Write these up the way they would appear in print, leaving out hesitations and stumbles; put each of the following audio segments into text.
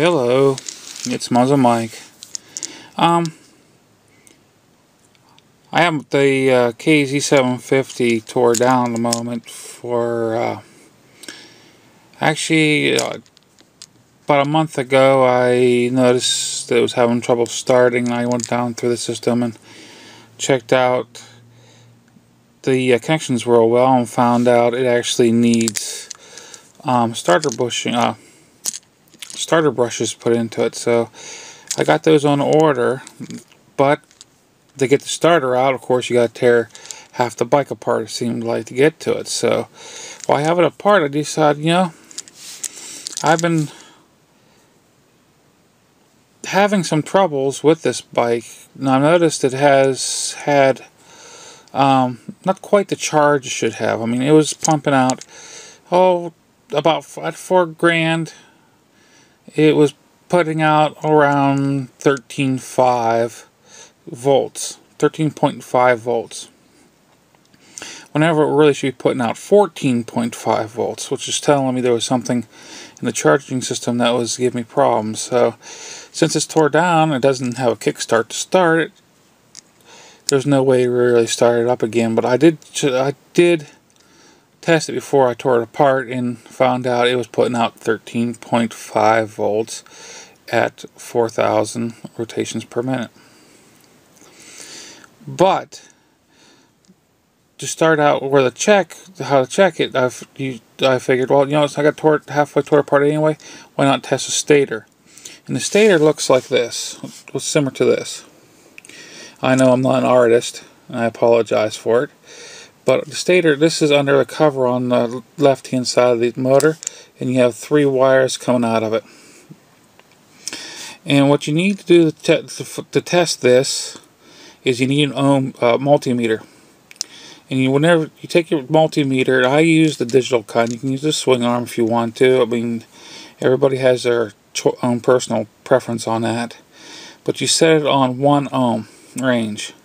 Hello, it's MuzzleMike. I have the Kz750 tore down at the moment for actually about a month ago. I noticed that it was having trouble starting, and I went down through the system and checked out the connections real well and found out it actually needs starter brushes put into it. So I got those on order, but to get the starter out, of course, you got to tear half the bike apart, it seemed like, to get to it. So while I have it apart, I decided, I've been having some troubles with this bike. Now I noticed it has had not quite the charge it should have. I mean, it was pumping out about at 4 grand. It was putting out around 13.5 volts, 13.5 volts. Whenever it really should be putting out 14.5 volts, which is telling me there was something in the charging system that was giving me problems. So since it's tore down, it doesn't have a kickstart to start it. There's no way to really start it up again. But I did test it before I tore it apart and found out it was putting out 13.5 volts at 4,000 rotations per minute. But to start out how to check it, I figured, well, I got halfway tore apart anyway, why not test a stator? And the stator looks like this. It's similar to this. I know I'm not an artist, and I apologize for it. But the stator, this is under the cover on the left-hand side of the motor, and you have 3 wires coming out of it. And what you need to do to test this is you need an multimeter. And whenever you take your multimeter, I use the digital kind. You can use the swing arm if you want to. I mean, everybody has their own personal preference on that. But you set it on 1 ohm range,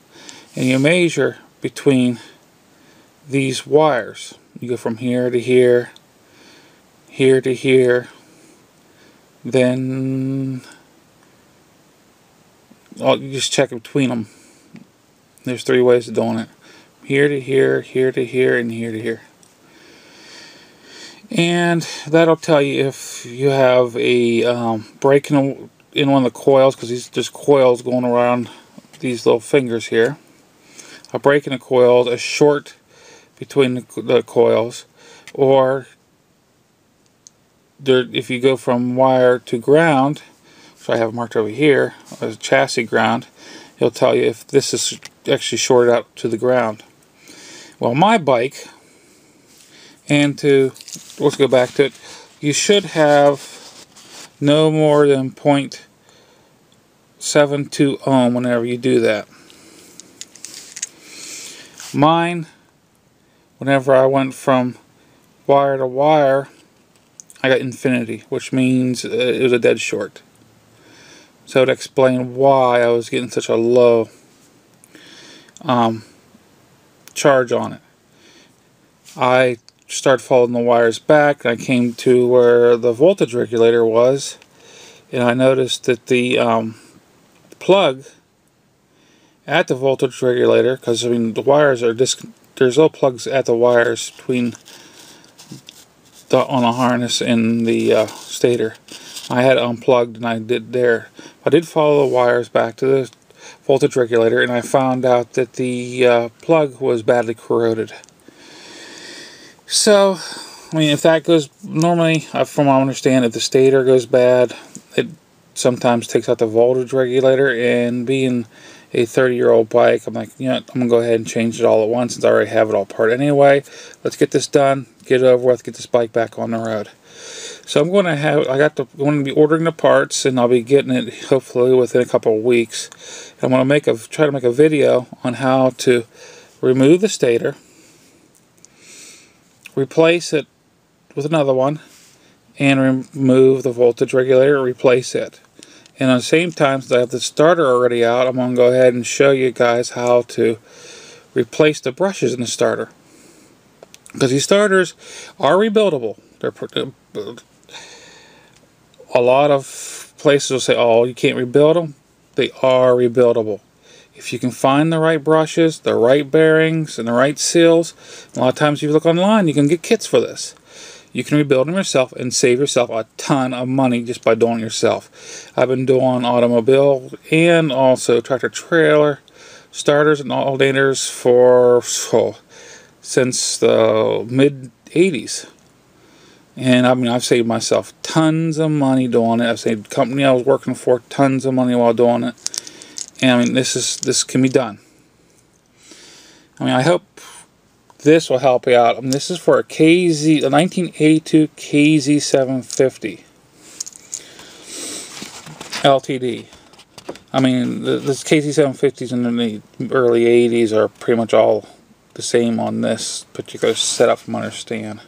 and you measure between these wires. You go from here to here, here to here, then you just check it between them. There's 3 ways of doing it. Here to here, here to here, and here to here. And that'll tell you if you have a break in one of the coils, because there's coils going around these little fingers here. A break in the coils, a short between the coils, or if you go from wire to ground, so I have it marked over here as chassis ground, it'll tell you if this is actually shorted out to the ground. Well, my bike, and let's go back to it, you should have no more than 0.72 ohm whenever you do that. Mine, whenever I went from wire to wire, I got infinity, which means it was a dead short. So it explained why I was getting such a low charge on it. I started following the wires back, and I came to where the voltage regulator was, and I noticed that the plug at the voltage regulator, because I mean the wires are there's little plugs at the wires between on a harness and the stator. I had it unplugged, and I did follow the wires back to the voltage regulator, and I found out that the plug was badly corroded. So, I mean, if that goes, normally, from what I understand, if the stator goes bad, it sometimes takes out the voltage regulator, and being a 30-year-old bike, I'm like, I'm going to go ahead and change it all at once since I already have it all apart anyway. Let's get this done, get it over with, get this bike back on the road. So I'm going to be ordering the parts, and I'll be getting it hopefully within a couple of weeks. I'm going to try to make a video on how to remove the stator, replace it with another one, and remove the voltage regulator, replace it. And at the same time, since I have the starter already out, I'm going to go ahead and show you guys how to replace the brushes in the starter. Because these starters are rebuildable. A lot of places will say, oh, you can't rebuild them. They are rebuildable. If you can find the right brushes, the right bearings, and the right seals, a lot of times if you look online, you can get kits for this. You can rebuild them yourself and save yourself a ton of money just by doing it yourself. I've been doing automobile and also tractor trailer starters and alternators for since the mid-80s. And I mean, I've saved myself tons of money doing it. I've saved the company I was working for tons of money while doing it. And I mean, this can be done. I mean, I hope this will help you out. I mean, this is for a 1982 Kz750 LTD. I mean, this Kz750s in the early 80s are pretty much all the same on this particular setup from what I understand.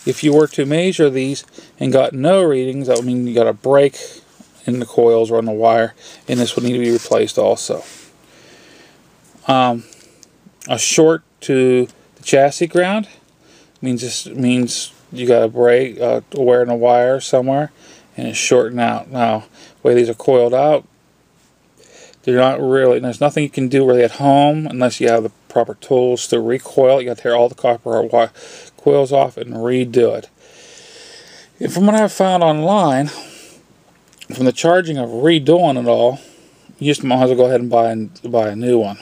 If you were to measure these and got no readings, that would mean you got a break in the coils or on the wire, and this would need to be replaced also. A short to the chassis ground means you got a break, wear in a wire somewhere, and it's shorting out. Now, the way these are coiled out, they're not really. There's nothing you can do really at home unless you have the proper tools to recoil it. You got to tear all the copper coils off and redo it. And from what I've found online, from the charging of redoing it all, you just might as well go ahead and buy a new one.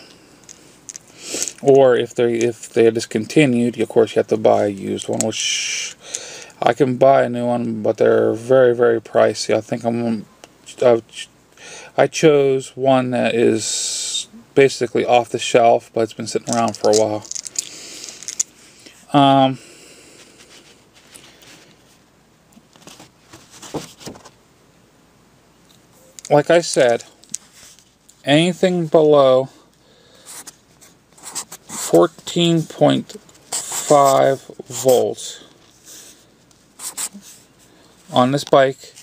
Or if they're discontinued, of course you have to buy a used one, which I can buy a new one, but they're very, very pricey. I think I chose one that is basically off the shelf, but it's been sitting around for a while. Like I said, anything below 14.5 volts on this bike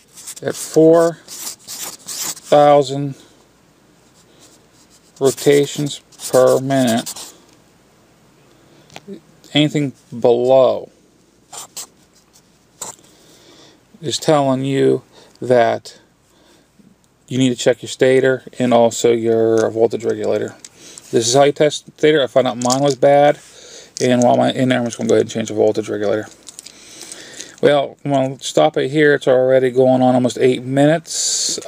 at 4,000 rotations per minute, anything below is telling you that you need to check your stator and also your voltage regulator. This is how you test the stator. I found out mine was bad, and while I'm in there, I'm just going to go ahead and change the voltage regulator. Well, I'm going to stop it here. It's already going on almost 8 minutes.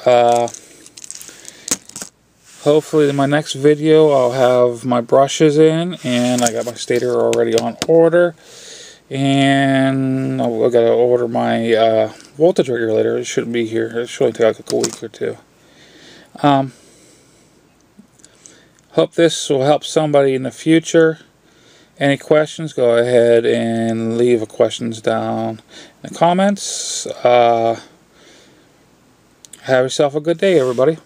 Hopefully in my next video I'll have my brushes in, and I got my stator already on order, and I've got to order my voltage regulator. It shouldn't be here. It should only take like a week or two. Hope this will help somebody in the future. Any questions, go ahead and leave questions down in the comments. Have yourself a good day, everybody.